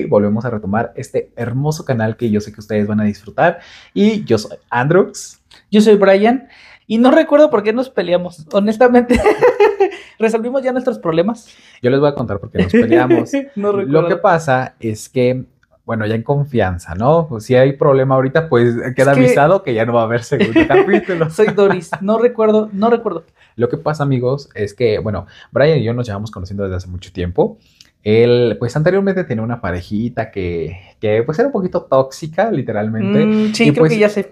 volvemos a retomar este hermoso canal que yo sé que ustedes van a disfrutar. Y yo soy Andrux. Yo soy Brian y no recuerdo por qué nos peleamos, honestamente. ¿Resolvimos ya nuestros problemas? Yo les voy a contar por qué nos peleamos. No Lo que recuerdo. pasa es que, bueno, ya en confianza, ¿no? Pues si hay problema ahorita, pues queda Es que avisado que ya no va a haber segundo capítulo. soy Doris, no recuerdo, no recuerdo. Lo que pasa, amigos, es que, bueno, Brian y yo nos llevamos conociendo desde hace mucho tiempo. Él, pues anteriormente tenía una parejita que pues era un poquito tóxica, literalmente. Sí, Y creo que pues ya sé.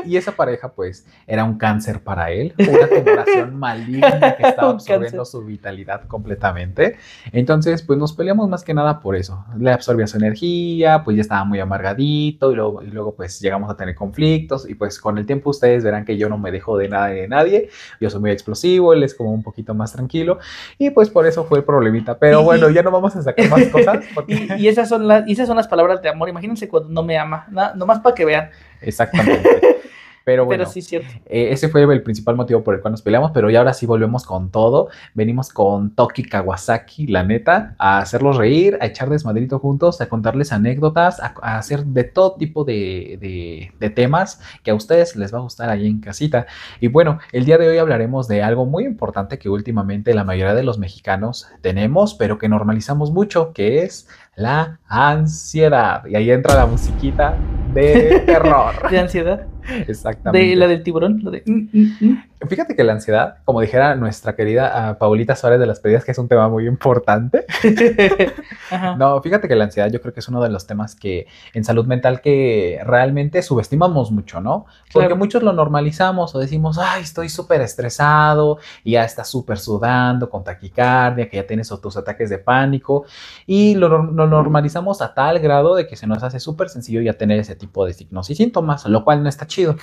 y esa pareja, pues, era un cáncer para él, una tumoración maligna que estaba Un absorbiendo cáncer. su vitalidad completamente. Entonces, pues, nos peleamos más que nada por eso. Le absorbía su energía, pues ya estaba muy amargadito y luego, pues, llegamos a tener conflictos y pues con el tiempo ustedes verán que yo no me dejo de nada de nadie. Yo soy muy explosivo, él es como un poquito más tranquilo y pues por eso fue el problemita. Pero bueno, Y, ya no vamos a sacar más cosas porque... y esas son las palabras de amor. Imagínense cuando no me ama, nomás para que vean. Exactamente. Pero Pero bueno, sí, cierto. ese fue el principal motivo por el cual nos peleamos, pero ya ahora sí volvemos con todo. Venimos con Toki Kawasaki, la neta, a hacerlos reír, a echar desmadrito juntos, a contarles anécdotas, a hacer de todo tipo de temas que a ustedes les va a gustar ahí en casita. Y bueno, el día de hoy hablaremos de algo muy importante que últimamente la mayoría de los mexicanos tenemos, pero que normalizamos mucho, que es la ansiedad. Y ahí entra la musiquita de terror. De ansiedad. De Exactamente. la del tiburón, lo de... Fíjate que la ansiedad, como dijera nuestra querida Paulita Suárez de las Pedidas, que es un tema muy importante. Ajá. No, fíjate que la ansiedad yo creo que es uno de los temas que en salud mental que realmente subestimamos mucho, ¿no? Porque Claro. muchos lo normalizamos o decimos, ay, estoy súper estresado y ya estás súper sudando con taquicardia, que ya tienes tus ataques de pánico y lo normalizamos a tal grado de que se nos hace súper sencillo ya tener ese tipo de signos y síntomas, lo cual no está chido.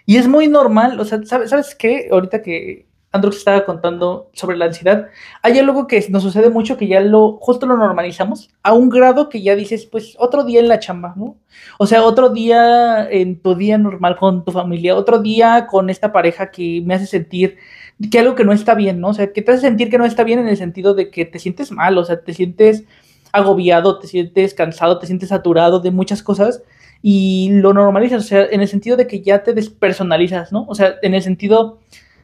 Y es muy normal, o sea, ¿sabes qué? Ahorita que Andrew estaba contando sobre la ansiedad, hay algo que nos sucede mucho que ya justo lo normalizamos a un grado que ya dices, pues otro día en la chamba, ¿no? O sea, otro día en tu día normal con tu familia, otro día con esta pareja que me hace sentir que algo que no está bien, ¿no? O sea, que te hace sentir que no está bien en el sentido de que te sientes mal, o sea, te sientes agobiado, te sientes cansado, te sientes saturado de muchas cosas y lo normalizas, o sea, en el sentido de que ya te despersonalizas, ¿no? O sea, en el sentido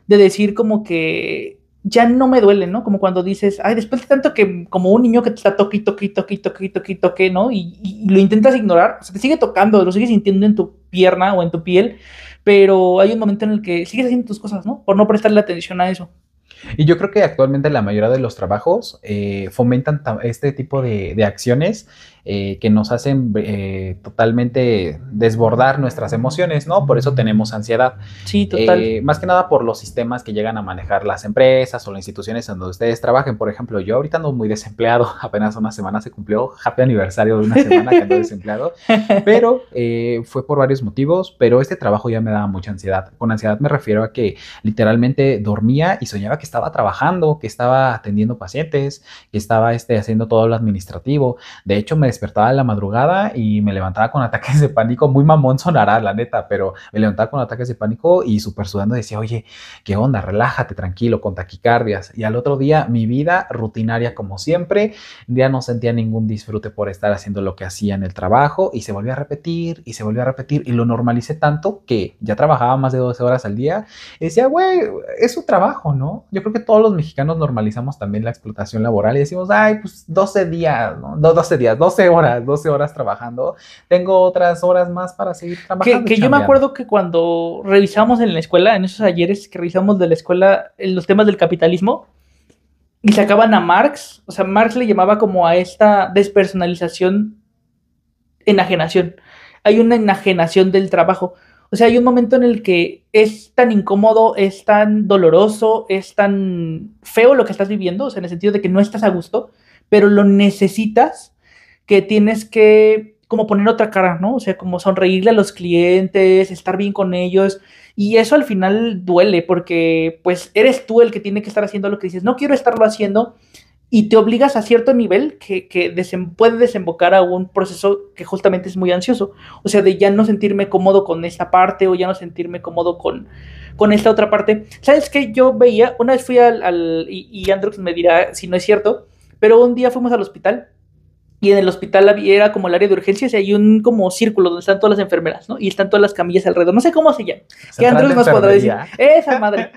de decir como que ya no me duele, ¿no? Como cuando dices, ay, después de tanto que como un niño que te está toque, toque, toque, toque, toque, toque, ¿no? Y lo intentas ignorar, o sea, te sigue tocando, lo sigues sintiendo en tu pierna o en tu piel, pero hay un momento en el que sigues haciendo tus cosas, ¿no? Por no prestarle atención a eso. Y yo creo que actualmente la mayoría de los trabajos fomentan este tipo de acciones que nos hacen totalmente desbordar nuestras emociones, ¿no? Por eso tenemos ansiedad. Sí, total. Más que nada por los sistemas que llegan a manejar las empresas o las instituciones en donde ustedes trabajen. Por ejemplo, yo ahorita ando muy desempleado, apenas una semana se cumplió, happy aniversario de una semana que ando desempleado, pero fue por varios motivos, pero este trabajo ya me daba mucha ansiedad. Con ansiedad me refiero a que literalmente dormía y soñaba que estaba trabajando, que estaba atendiendo pacientes, que estaba haciendo todo lo administrativo. De hecho, me despertaba en la madrugada y me levantaba con ataques de pánico. Muy mamón sonará, la neta, pero me levantaba con ataques de pánico y súper sudando decía, oye, ¿qué onda? Relájate, tranquilo, con taquicardias. Y al otro día, mi vida rutinaria como siempre, ya no sentía ningún disfrute por estar haciendo lo que hacía en el trabajo y se volvió a repetir y se volvió a repetir y lo normalicé tanto que ya trabajaba más de 12 horas al día y decía, güey, es su trabajo, ¿no? Yo creo que todos los mexicanos normalizamos también la explotación laboral y decimos, ay, pues 12 días, ¿no? 12 días, 12 horas trabajando, tengo otras horas más para seguir trabajando y Que yo me chambeando. acuerdo que cuando revisamos en la escuela, en esos ayeres que revisamos de la escuela, los temas del capitalismo, y sacaban a Marx, o sea, Marx le llamaba como a esta despersonalización, enajenación. Hay una enajenación del trabajo. O sea, hay un momento en el que es tan incómodo, es tan doloroso, es tan feo lo que estás viviendo, o sea, en el sentido de que no estás a gusto, pero lo necesitas, que tienes que como poner otra cara, ¿no? O sea, como sonreírle a los clientes, estar bien con ellos, y eso al final duele porque pues eres tú el que tiene que estar haciendo lo que dices, no quiero estarlo haciendo, y te obligas a cierto nivel que puede desembocar a un proceso que justamente es muy ansioso. O sea, de ya no sentirme cómodo con esta parte o ya no sentirme cómodo con esta otra parte. ¿Sabes qué? Yo veía, una vez fui y Andrew me dirá si no es cierto, pero un día fuimos al hospital Y en el hospital era como el área de urgencias y hay un como círculo donde están todas las enfermeras, ¿no? Y están todas las camillas alrededor. No sé cómo se llama. Que Central de Andrés nos podrá decir. enfermería. Esa madre.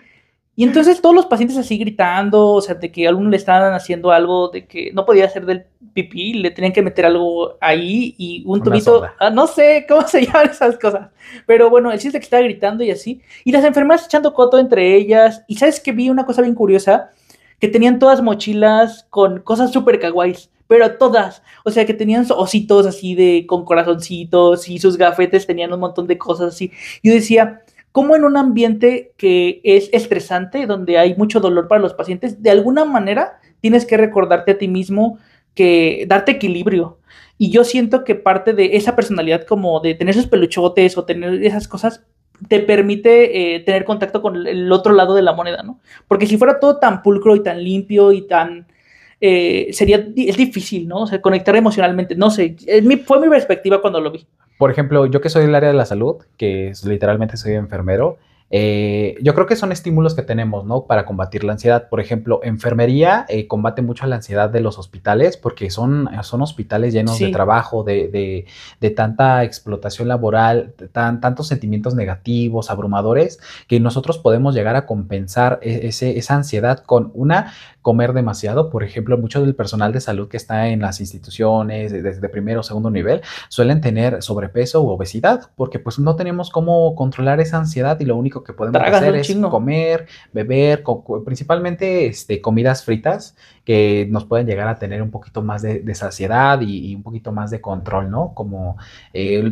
Y entonces todos los pacientes así gritando, o sea, de que a alguno le estaban haciendo algo, de que no podía hacer del pipí, le tenían que meter algo ahí y un Una tubito, sonda. no sé cómo se llaman esas cosas, pero bueno, el chiste es que estaba gritando y así, y las enfermeras echando coto entre ellas, y ¿sabes qué? Vi una cosa bien curiosa, que tenían todas mochilas con cosas súper kawaiis, pero todas, o sea, que tenían ositos así de con corazoncitos y sus gafetes tenían un montón de cosas así. Yo decía, cómo en un ambiente que es estresante, donde hay mucho dolor para los pacientes, de alguna manera tienes que recordarte a ti mismo que darte equilibrio. Y yo siento que parte de esa personalidad como de tener esos peluchotes o tener esas cosas te permite tener contacto con el otro lado de la moneda, ¿no? Porque si fuera todo tan pulcro y tan limpio y tan... es difícil, ¿no? O sea, conectar emocionalmente, no sé, fue mi perspectiva cuando lo vi. Por ejemplo, yo que soy del área de la salud, que literalmente soy enfermero, yo creo que son estímulos que tenemos, ¿no? Para combatir la ansiedad. Por ejemplo, enfermería combate mucho la ansiedad de los hospitales porque son hospitales llenos de Sí, trabajo, de tanta explotación laboral, tantos sentimientos negativos, abrumadores, que nosotros podemos llegar a compensar esa ansiedad con comer demasiado. Por ejemplo, mucho del personal de salud que está en las instituciones desde primero o segundo nivel suelen tener sobrepeso u obesidad, porque pues no tenemos cómo controlar esa ansiedad y lo único que podemos tragas hacer un es chingo. comer, beber, principalmente comidas fritas que nos pueden llegar a tener un poquito más de saciedad y un poquito más de control, ¿no? Como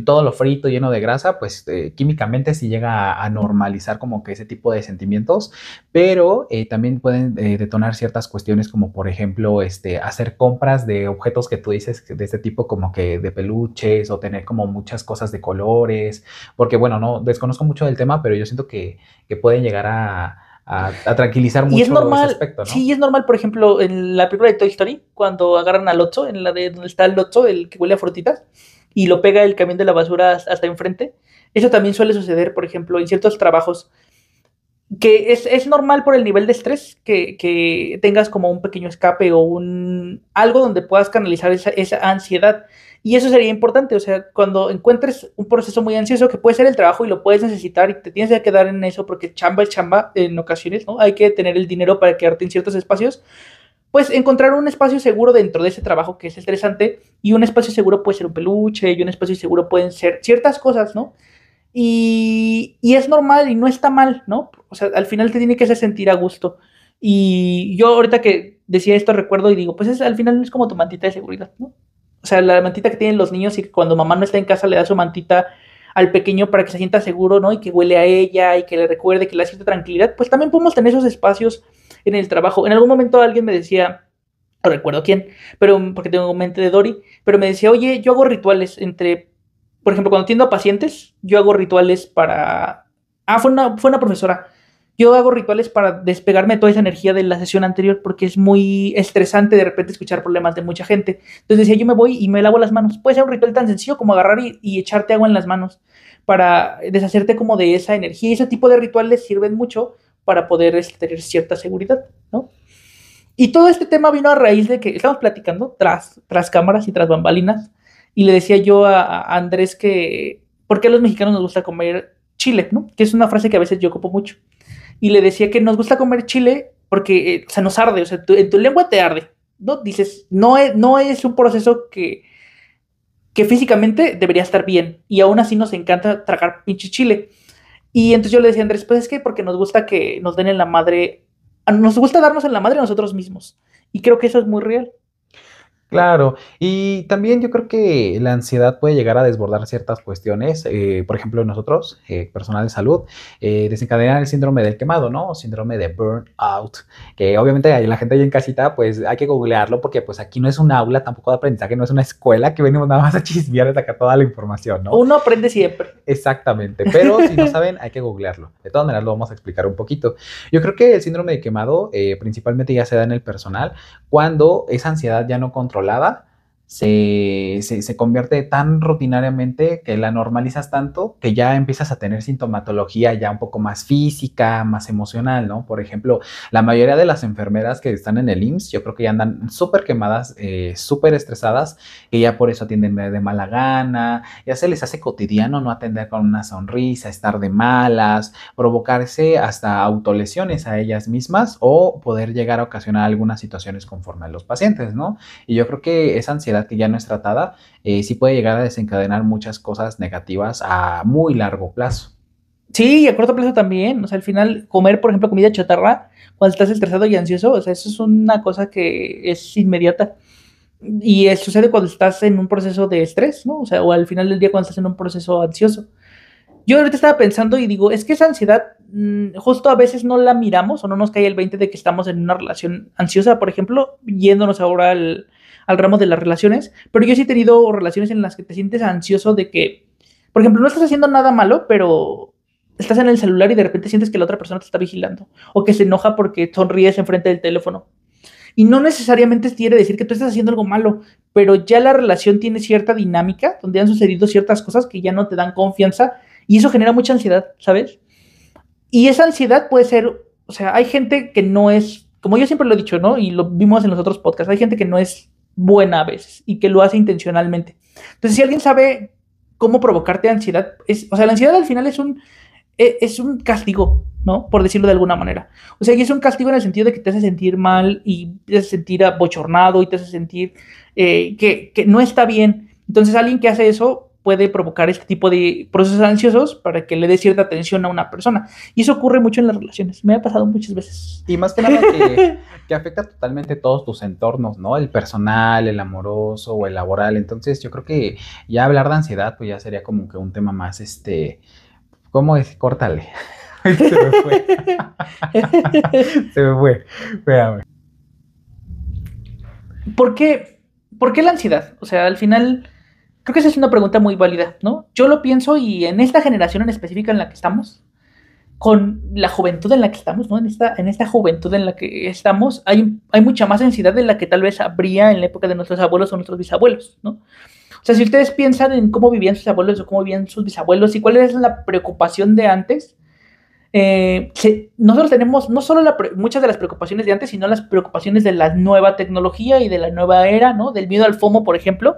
todo lo frito lleno de grasa, pues químicamente sí llega a normalizar como que ese tipo de sentimientos, pero también pueden detonar ciertas cuestiones como por ejemplo hacer compras de objetos que tú dices de este tipo como que de peluches o tener como muchas cosas de colores, porque bueno, no desconozco mucho del tema, pero yo siento que pueden llegar a tranquilizar Y es mucho ese normal, aspecto, ¿no? sí, es normal, por ejemplo, en la película de Toy Story, cuando agarran al Otso, en la de donde está el Otso, el que huele a frutitas, y lo pega el camión de la basura hasta enfrente. Eso también suele suceder, por ejemplo, en ciertos trabajos, que es normal por el nivel de estrés que tengas como un pequeño escape o algo donde puedas canalizar esa ansiedad. Y eso sería importante, o sea, cuando encuentres un proceso muy ansioso que puede ser el trabajo y lo puedes necesitar y te tienes que quedar en eso porque chamba es chamba en ocasiones, ¿no? Hay que tener el dinero para quedarte en ciertos espacios, pues encontrar un espacio seguro dentro de ese trabajo que es estresante y un espacio seguro puede ser un peluche y un espacio seguro pueden ser ciertas cosas, ¿no? Y es normal y no está mal, ¿no? O sea, al final te tiene que hacer sentir a gusto. Y yo ahorita que decía esto recuerdo y digo, pues al final es como tu mantita de seguridad, ¿no? O sea, la mantita que tienen los niños y que cuando mamá no está en casa le da su mantita al pequeño para que se sienta seguro, ¿no? Y que huele a ella y que le recuerde, que le da cierta tranquilidad. Pues también podemos tener esos espacios en el trabajo. En algún momento alguien me decía, no recuerdo quién, pero porque tengo mente de Dory, pero me decía, oye, yo hago rituales entre, por ejemplo, cuando atiendo a pacientes, yo hago rituales para... Ah, fue una profesora. Yo hago rituales para despegarme de toda esa energía de la sesión anterior porque es muy estresante de repente escuchar problemas de mucha gente. Entonces decía, yo me voy y me lavo las manos. Puede ser un ritual tan sencillo como agarrar y echarte agua en las manos para deshacerte como de esa energía. Y ese tipo de rituales sirven mucho para poder tener cierta seguridad, ¿no? Y todo este tema vino a raíz de que estamos platicando tras cámaras y tras bambalinas. Y le decía yo a Andrés que, ¿por qué a los mexicanos nos gusta comer chile? ¿No? Que es una frase que a veces yo ocupo mucho. Y le decía que nos gusta comer chile porque o sea, nos arde, o sea, en tu lengua te arde. ¿No? Dices, no es un proceso que físicamente debería estar bien. Y aún así nos encanta tragar pinche chile. Y entonces yo le decía a Andrés, pues es que porque nos gusta que nos den en la madre, nos gusta darnos en la madre a nosotros mismos. Y creo que eso es muy real. Claro, y también yo creo que la ansiedad puede llegar a desbordar ciertas cuestiones. Por ejemplo, nosotros, personal de salud, desencadenar el síndrome del quemado, ¿no? O síndrome de burnout, que obviamente la gente ahí en casita, pues hay que googlearlo porque pues aquí no es un aula tampoco de aprendizaje, no es una escuela que venimos nada más a chismear y sacar toda la información, ¿no? Uno aprende siempre. Exactamente, pero si no saben, hay que googlearlo. De todas maneras, lo vamos a explicar un poquito. Yo creo que el síndrome de quemado principalmente ya se da en el personal cuando esa ansiedad ya no controlada se convierte tan rutinariamente que la normalizas tanto que ya empiezas a tener sintomatología ya un poco más física, más emocional, ¿no? Por ejemplo, la mayoría de las enfermeras que están en el IMSS, yo creo que ya andan súper quemadas, súper estresadas, que ya por eso atienden de mala gana, ya se les hace cotidiano no atender con una sonrisa, estar de malas, provocarse hasta autolesiones a ellas mismas o poder llegar a ocasionar algunas situaciones conforme a los pacientes, ¿no? Y yo creo que esa ansiedad que ya no es tratada, sí puede llegar a desencadenar muchas cosas negativas a muy largo plazo. Sí, y a corto plazo también. O sea, al final, comer, por ejemplo, comida chatarra, cuando estás estresado y ansioso, o sea, eso es una cosa que es inmediata. Y sucede cuando estás en un proceso de estrés, ¿no? O sea, o al final del día cuando estás en un proceso ansioso. Yo ahorita estaba pensando y digo, es que esa ansiedad, justo a veces no la miramos o no nos cae el 20 de que estamos en una relación ansiosa, por ejemplo, yéndonos ahora al ramo de las relaciones, pero yo sí he tenido relaciones en las que te sientes ansioso de que, por ejemplo, no estás haciendo nada malo, pero estás en el celular y de repente sientes que la otra persona te está vigilando o que se enoja porque sonríes enfrente del teléfono. Y no necesariamente quiere decir que tú estás haciendo algo malo, pero ya la relación tiene cierta dinámica donde han sucedido ciertas cosas que ya no te dan confianza y eso genera mucha ansiedad, ¿sabes? Y esa ansiedad puede ser, o sea, hay gente que no es, como yo siempre lo he dicho, ¿no? Y lo vimos en los otros podcasts, hay gente que no es buena a veces y que lo hace intencionalmente. Entonces, si alguien sabe cómo provocarte ansiedad, o sea, la ansiedad al final es un castigo, ¿no? Por decirlo de alguna manera. O sea, y es un castigo en el sentido de que te hace sentir mal y te hace sentir abochornado y te hace sentir que no está bien. Entonces, alguien que hace eso puede provocar este tipo de procesos ansiosos para que le dé cierta atención a una persona. Y eso ocurre mucho en las relaciones. Me ha pasado muchas veces. Y más que nada que afecta totalmente todos tus entornos, ¿no? El personal, el amoroso o el laboral. Entonces, yo creo que ya hablar de ansiedad, pues ya sería como que un tema más, ¿cómo es? Córtale. Se me fue. Se me fue. Espérame. ¿Por qué la ansiedad? O sea, al final, creo que esa es una pregunta muy válida, ¿no? Yo lo pienso y en esta generación en específica en la que estamos, con la juventud en la que estamos, ¿no? En esta juventud en la que estamos, hay mucha más ansiedad de la que tal vez habría en la época de nuestros abuelos o nuestros bisabuelos, ¿no? O sea, si ustedes piensan en cómo vivían sus abuelos o cómo vivían sus bisabuelos y cuál es la preocupación de antes, nosotros tenemos no solo muchas de las preocupaciones de antes, sino las preocupaciones de la nueva tecnología y de la nueva era, ¿no? Del miedo al FOMO, por ejemplo,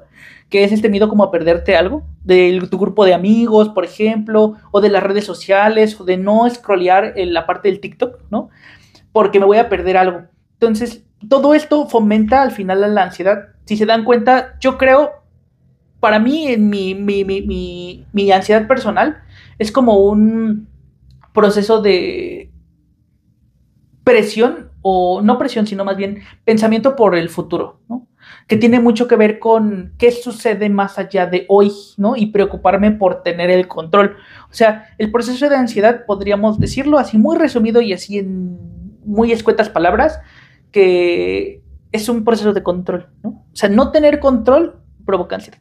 que es este miedo como a perderte algo, de tu grupo de amigos, por ejemplo, o de las redes sociales, o de no scrollear en la parte del TikTok, ¿no? Porque me voy a perder algo. Entonces, todo esto fomenta al final la ansiedad. Si se dan cuenta, yo creo, para mí, en mi ansiedad personal, es como un proceso de presión, o no presión, sino más bien pensamiento por el futuro, ¿no? Que tiene mucho que ver con qué sucede más allá de hoy, ¿no? Y preocuparme por tener el control. O sea, el proceso de ansiedad, podríamos decirlo así muy resumido y así en muy escuetas palabras, que es un proceso de control, ¿no? O sea, no tener control provoca ansiedad.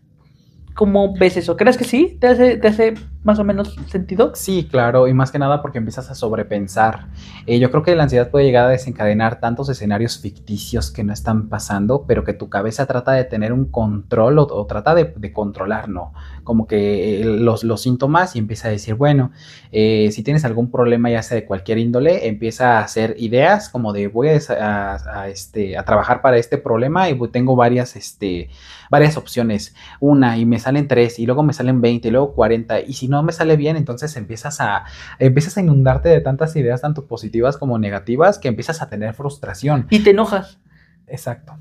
¿Cómo ves eso? ¿Crees que sí? ¿Te hace más o menos sentido? Sí, claro, y más que nada porque empiezas a sobrepensar. Yo creo que la ansiedad puede llegar a desencadenar tantos escenarios ficticios que no están pasando, pero que tu cabeza trata de tener un control o trata de controlar, ¿no? Como que los síntomas y empieza a decir, bueno, si tienes algún problema ya sea de cualquier índole, empieza a hacer ideas como de voy a trabajar para este problema y tengo varias opciones, una y me salen 3 y luego me salen 20 y luego 40 y si no me sale bien, entonces empiezas a inundarte de tantas ideas, tanto positivas como negativas, que empiezas a tener frustración. Y te enojas. Exacto.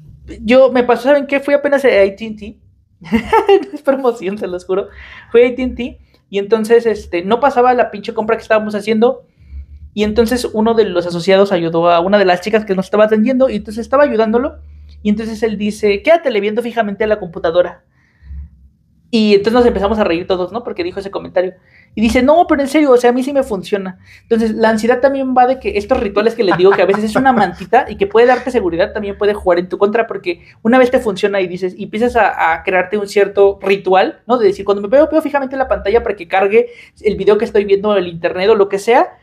Me pasó, ¿saben qué? Fui apenas a AT&T. No es promoción, se los juro. Fui a AT&T y entonces no pasaba la pinche compra que estábamos haciendo. Y entonces uno de los asociados ayudó a una de las chicas que nos estaba atendiendo y entonces estaba ayudándolo. Y entonces él dice, quédate viendo fijamente a la computadora. Y entonces nos empezamos a reír todos, ¿no? Porque dijo ese comentario. Y dice, no, pero en serio, o sea, a mí sí me funciona. Entonces, la ansiedad también va de que estos rituales que les digo que a veces es una mantita y que puede darte seguridad, también puede jugar en tu contra, porque una vez te funciona y dices, y empiezas a crearte un cierto ritual, ¿no? De decir, cuando me veo fijamente en la pantalla para que cargue el video que estoy viendo en el internet o lo que sea,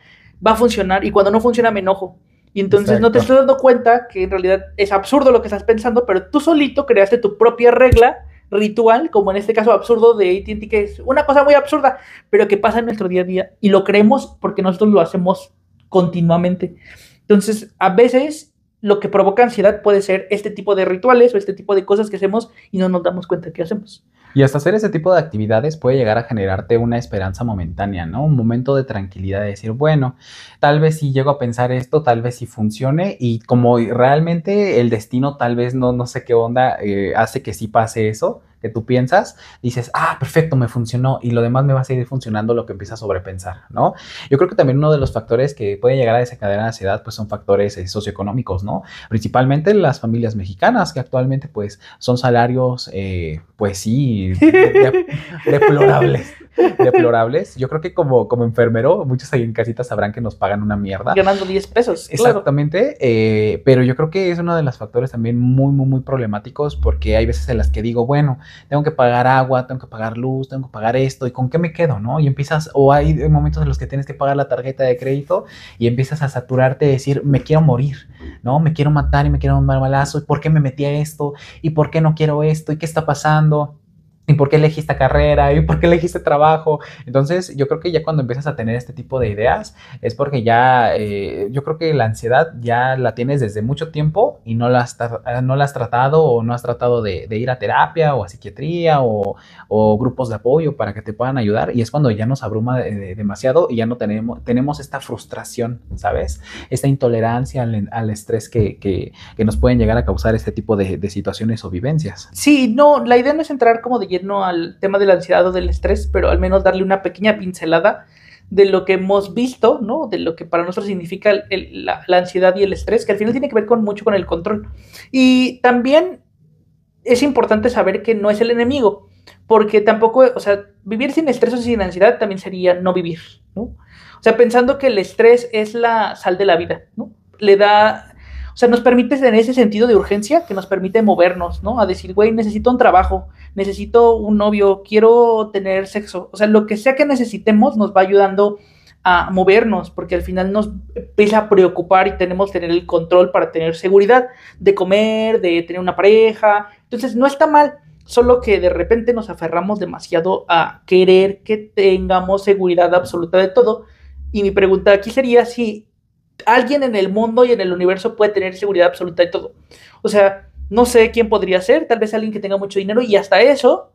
va a funcionar. Y cuando no funciona, me enojo. Y entonces no te Exacto. estás dando cuenta que en realidad es absurdo lo que estás pensando, pero tú solito creaste tu propia regla ritual, como en este caso absurdo de AT&T, que es una cosa muy absurda, pero que pasa en nuestro día a día y lo creemos porque nosotros lo hacemos continuamente. Entonces, a veces lo que provoca ansiedad puede ser este tipo de rituales o este tipo de cosas que hacemos y no nos damos cuenta que hacemos. Y hasta hacer ese tipo de actividades puede llegar a generarte una esperanza momentánea, ¿no? Un momento de tranquilidad, de decir, bueno, tal vez si llego a pensar esto, tal vez si funcione, y como realmente el destino tal vez no sé qué onda, hace que sí pase eso que tú piensas, dices, ah, perfecto, me funcionó, y lo demás me va a seguir funcionando, lo que empieza a sobrepensar, ¿no? Yo creo que también uno de los factores que puede llegar a desencadenar ansiedad, pues son factores socioeconómicos, ¿no? Principalmente las familias mexicanas, que actualmente pues son salarios, pues sí, deplorables. Deplorables. Yo creo que como enfermero, muchos ahí en casita sabrán que nos pagan una mierda. Ganando 10 pesos, claro. Exactamente, pero yo creo que es uno de los factores también muy problemáticos, porque hay veces en las que digo, bueno, tengo que pagar agua, tengo que pagar luz, tengo que pagar esto, ¿y con qué me quedo, no? Y empiezas, o hay momentos en los que tienes que pagar la tarjeta de crédito y empiezas a saturarte de decir, me quiero morir, ¿no? Me quiero matar y me quiero dar un balazo, ¿y por qué me metí a esto? ¿Y por qué no quiero esto? ¿Y qué está pasando? ¿Y por qué elegí esta carrera? ¿Y por qué elegí este trabajo? Entonces, yo creo que ya cuando empiezas a tener este tipo de ideas, es porque ya, yo creo que la ansiedad ya la tienes desde mucho tiempo y no la has tratado, o no has tratado de ir a terapia o a psiquiatría, o grupos de apoyo para que te puedan ayudar. Y es cuando ya nos abruma demasiado y ya no tenemos esta frustración, ¿sabes? Esta intolerancia al estrés que nos pueden llegar a causar este tipo de situaciones o vivencias. Sí, no, la idea no es entrar como de lleno al tema de la ansiedad o del estrés, pero al menos darle una pequeña pincelada de lo que hemos visto, ¿no? De lo que para nosotros significa la ansiedad y el estrés, que al final tiene que ver mucho con el control. Y también es importante saber que no es el enemigo, porque tampoco, o sea, vivir sin estrés o sin ansiedad también sería no vivir, ¿no? O sea, pensando que el estrés es la sal de la vida, ¿no? Le da, o sea, nos permite tener ese sentido de urgencia que nos permite movernos, ¿no? A decir, güey, necesito un trabajo, necesito un novio, quiero tener sexo. O sea, lo que sea que necesitemos nos va ayudando a movernos, porque al final nos empieza a preocupar y tenemos que tener el control para tener seguridad de comer, de tener una pareja. Entonces, no está mal, solo que de repente nos aferramos demasiado a querer que tengamos seguridad absoluta de todo. Y mi pregunta aquí sería si alguien en el mundo y en el universo puede tener seguridad absoluta de todo. O sea, no sé quién podría ser, tal vez alguien que tenga mucho dinero, y hasta eso,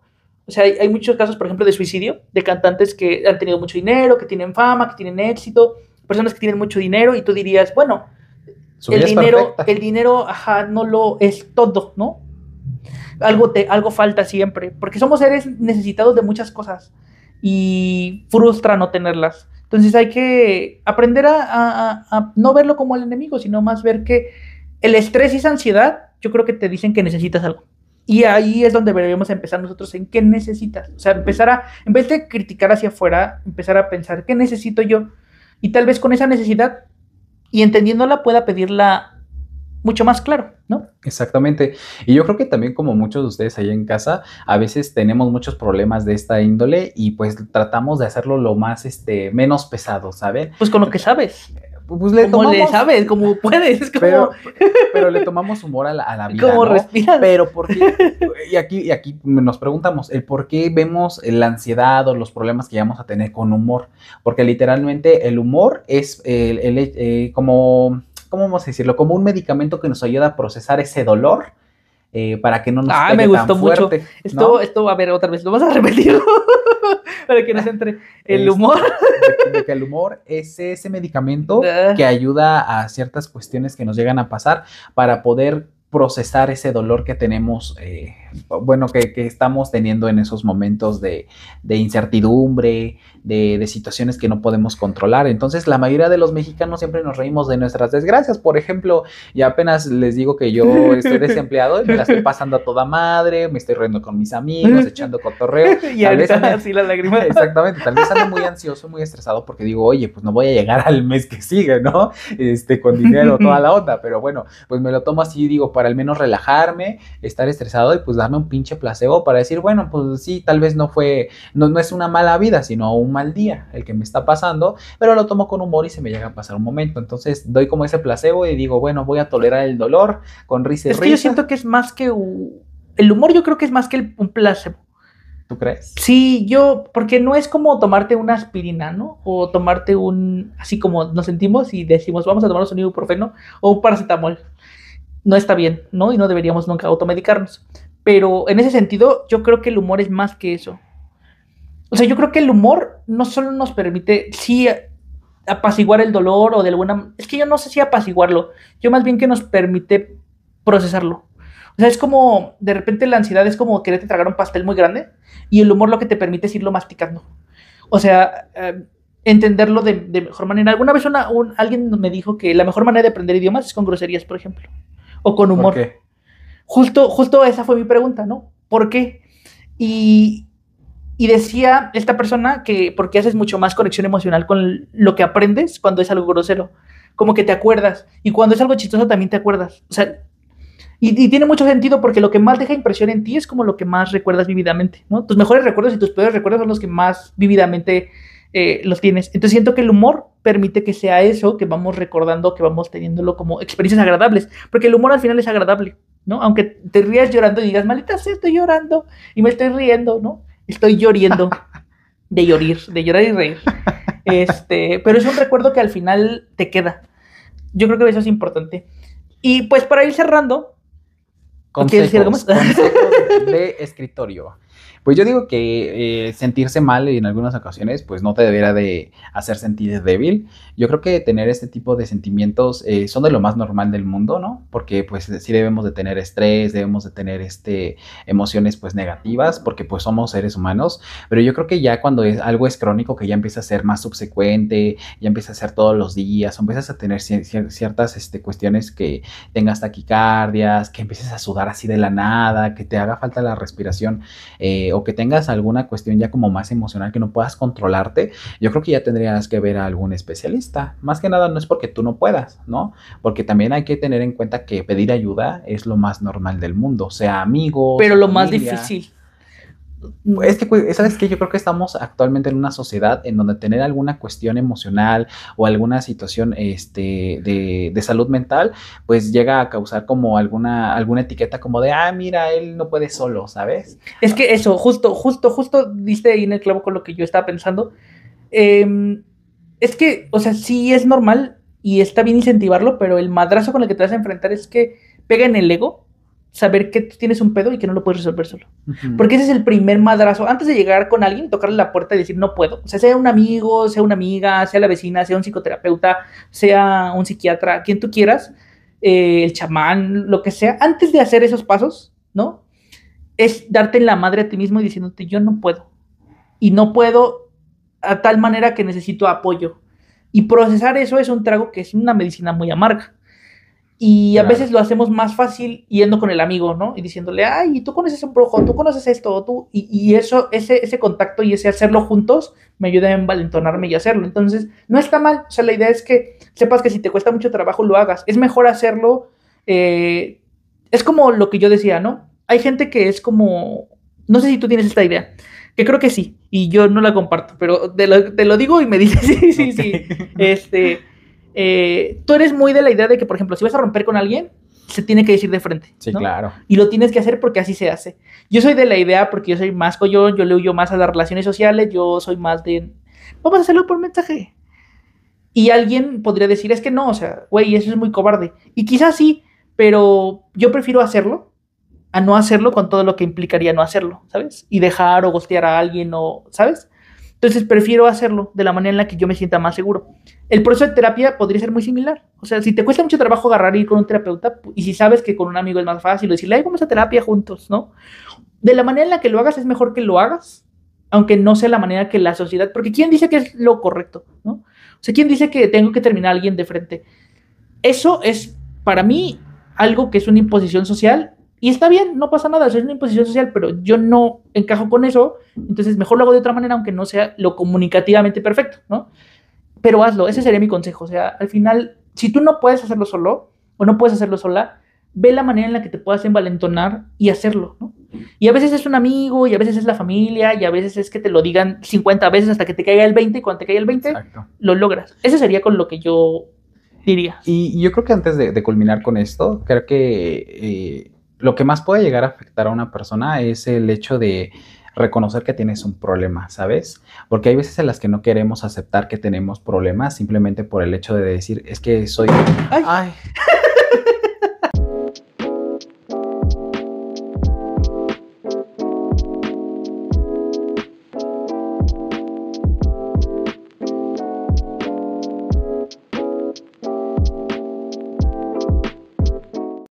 o sea, hay muchos casos, por ejemplo, de suicidio, de cantantes que han tenido mucho dinero, que tienen fama, que tienen éxito, personas que tienen mucho dinero, y tú dirías, bueno, el dinero, ajá, no lo es todo, ¿no? Algo falta siempre, porque somos seres necesitados de muchas cosas y frustra no tenerlas. Entonces hay que aprender a no verlo como el enemigo, sino más ver que el estrés y esa ansiedad, yo creo que te dicen que necesitas algo. Y ahí es donde deberíamos empezar nosotros en qué necesitas. O sea, en vez de criticar hacia afuera, empezar a pensar, ¿qué necesito yo? Y tal vez con esa necesidad y entendiéndola pueda pedirla mucho más claro, ¿no? Exactamente. Y yo creo que también, como muchos de ustedes ahí en casa, a veces tenemos muchos problemas de esta índole y pues tratamos de hacerlo lo más, menos pesado, ¿saben? Pues con lo que sabes. Pues le como tomamos, le sabes, como puedes, como... pero le tomamos humor a la vida, como ¿no? respiras. Pero ¿por qué? Y aquí nos preguntamos el por qué vemos la ansiedad o los problemas que vamos a tener con humor, porque literalmente el humor es como, ¿cómo vamos a decirlo? Como un medicamento que nos ayuda a procesar ese dolor, para que no nos pegue me gustó tan fuerte, mucho. Esto, a ver, otra vez, lo vas a repetir para que nos entre el humor. De que el humor es ese medicamento que ayuda a ciertas cuestiones que nos llegan a pasar para poder procesar ese dolor que tenemos, bueno, que estamos teniendo en esos momentos de incertidumbre, de situaciones que no podemos controlar. Entonces, la mayoría de los mexicanos siempre nos reímos de nuestras desgracias. Por ejemplo, ya apenas les digo que yo estoy desempleado y me la estoy pasando a toda madre, me estoy riendo con mis amigos, echando cotorreo. Y ahorita así la lágrima. Exactamente, tal vez ando muy ansioso, muy estresado porque digo, oye, pues no voy a llegar al mes que sigue, ¿no? Con dinero, toda la onda, pero bueno, pues me lo tomo así y digo, para al menos relajarme, estar estresado y pues darme un pinche placebo para decir, bueno, pues sí, tal vez no es una mala vida, sino un mal día el que me está pasando, pero lo tomo con humor y se me llega a pasar un momento. Entonces doy como ese placebo y digo, bueno, voy a tolerar el dolor con risa y Es que yo risa. siento que es más que el humor, yo creo que es más que un placebo. ¿Tú crees? Sí, porque no es como tomarte una aspirina, ¿no? O tomarte así como nos sentimos y decimos, vamos a tomarnos un ibuprofeno o un paracetamol. No está bien, ¿no? Y no deberíamos nunca automedicarnos. Pero en ese sentido, yo creo que el humor es más que eso. O sea, yo creo que el humor no solo nos permite, sí, apaciguar el dolor o de alguna... Es que yo no sé si apaciguarlo, yo más bien que nos permite procesarlo. O sea, es como, de repente la ansiedad es como quererte tragar un pastel muy grande y el humor lo que te permite es irlo masticando. O sea, entenderlo de mejor manera. Alguna vez alguien me dijo que la mejor manera de aprender idiomas es con groserías, por ejemplo, o con ¿Por humor. qué? Justo esa fue mi pregunta, ¿no? ¿Por qué? Y decía esta persona que porque haces mucho más conexión emocional con lo que aprendes cuando es algo grosero. Como que te acuerdas. Y cuando es algo chistoso también te acuerdas. O sea, y tiene mucho sentido porque lo que más deja impresión en ti es como lo que más recuerdas vívidamente, ¿no? Tus mejores recuerdos y tus peores recuerdos son los que más vívidamente los tienes. Entonces siento que el humor permite que sea eso, que vamos recordando, que vamos teniéndolo como experiencias agradables. Porque el humor al final es agradable, ¿no? Aunque te rías llorando y digas, maldita sea, estoy llorando y me estoy riendo, ¿no? Estoy lloriendo de llorar y reír. Pero es un recuerdo que al final te queda. Yo creo que eso es importante. Y pues para ir cerrando, Consejos de escritorio. Pues yo digo que sentirse mal en algunas ocasiones pues no te debería de hacer sentir débil. Yo creo que tener este tipo de sentimientos son de lo más normal del mundo, ¿no? Porque pues sí debemos de tener estrés, debemos de tener emociones pues negativas porque pues somos seres humanos, pero yo creo que ya cuando algo es crónico, que ya empieza a ser más subsecuente, ya empieza a ser todos los días, o empiezas a tener ciertas cuestiones que tengas taquicardias, que empieces a sudar así de la nada, que te haga falta la respiración, o que tengas alguna cuestión ya como más emocional que no puedas controlarte, yo creo que ya tendrías que ver a algún especialista. Más que nada no es porque tú no puedas, ¿no? Porque también hay que tener en cuenta que pedir ayuda es lo más normal del mundo, sea amigos, pero lo familia. más difícil. Es que, pues, ¿sabes qué? Yo creo que estamos actualmente en una sociedad en donde tener alguna cuestión emocional o alguna situación de salud mental, pues llega a causar como alguna etiqueta como de, mira, él no puede solo, ¿sabes? Es que eso, justo diste ahí en el clavo con lo que yo estaba pensando. Es que, o sea, sí es normal y está bien incentivarlo, pero el madrazo con el que te vas a enfrentar es que pega en el ego saber que tú tienes un pedo y que no lo puedes resolver solo. Porque ese es el primer madrazo. Antes de llegar con alguien, tocarle la puerta y decir, no puedo. O sea, sea un amigo, sea una amiga, sea la vecina, sea un psicoterapeuta, sea un psiquiatra, quien tú quieras, el chamán, lo que sea. Antes de hacer esos pasos, ¿no? Es darte en la madre a ti mismo y diciéndote, yo no puedo. Y no puedo a tal manera que necesito apoyo. Y procesar eso es un trago que es una medicina muy amarga. Y claro, a veces lo hacemos más fácil yendo con el amigo, ¿no? Y diciéndole, ay, tú conoces un brujo, tú conoces esto, tú. Y eso, ese contacto y ese hacerlo juntos me ayuda a envalentonarme y hacerlo. Entonces, no está mal. O sea, la idea es que sepas que si te cuesta mucho trabajo, lo hagas. Es mejor hacerlo. Es como lo que yo decía, ¿no? Hay gente que es como, no sé si tú tienes esta idea, que creo que sí, y yo no la comparto, pero te lo digo y me dices, sí, sí. Tú eres muy de la idea de que, por ejemplo, si vas a romper con alguien, se tiene que decir de frente. Sí, ¿no? claro. Y lo tienes que hacer porque así se hace. Yo soy de la idea porque yo soy más collón, yo le huyo más a las relaciones sociales, yo soy más de, vamos a hacerlo por mensaje. Y alguien podría decir, es que no, o sea, güey, eso es muy cobarde. Y quizás sí, pero yo prefiero hacerlo a no hacerlo con todo lo que implicaría no hacerlo, ¿sabes? Y dejar o gostear a alguien o, ¿sabes? Entonces prefiero hacerlo de la manera en la que yo me sienta más seguro. El proceso de terapia podría ser muy similar. O sea, si te cuesta mucho trabajo agarrar y ir con un terapeuta, y si sabes que con un amigo es más fácil, decirle, ay, vamos a terapia juntos, ¿no? De la manera en la que lo hagas es mejor que lo hagas, aunque no sea la manera que la sociedad, porque ¿quién dice que es lo correcto, ¿no? O sea, ¿quién dice que tengo que terminar a alguien de frente? Eso es, para mí, algo que es una imposición social. Y está bien, no pasa nada, es una imposición social, pero yo no encajo con eso, entonces mejor lo hago de otra manera, aunque no sea lo comunicativamente perfecto, ¿no? Pero hazlo, ese sería mi consejo. O sea, al final, si tú no puedes hacerlo solo, o no puedes hacerlo sola, ve la manera en la que te puedas envalentonar y hacerlo, ¿no? Y a veces es un amigo, y a veces es la familia, y a veces es que te lo digan 50 veces hasta que te caiga el 20, y cuando te caiga el 20, Exacto. lo logras. Ese sería con lo que yo diría. Y yo creo que antes de culminar con esto, creo que lo que más puede llegar a afectar a una persona es el hecho de reconocer que tienes un problema, ¿sabes? Porque hay veces en las que no queremos aceptar que tenemos problemas simplemente por el hecho de decir, es que soy... Ay. Ay,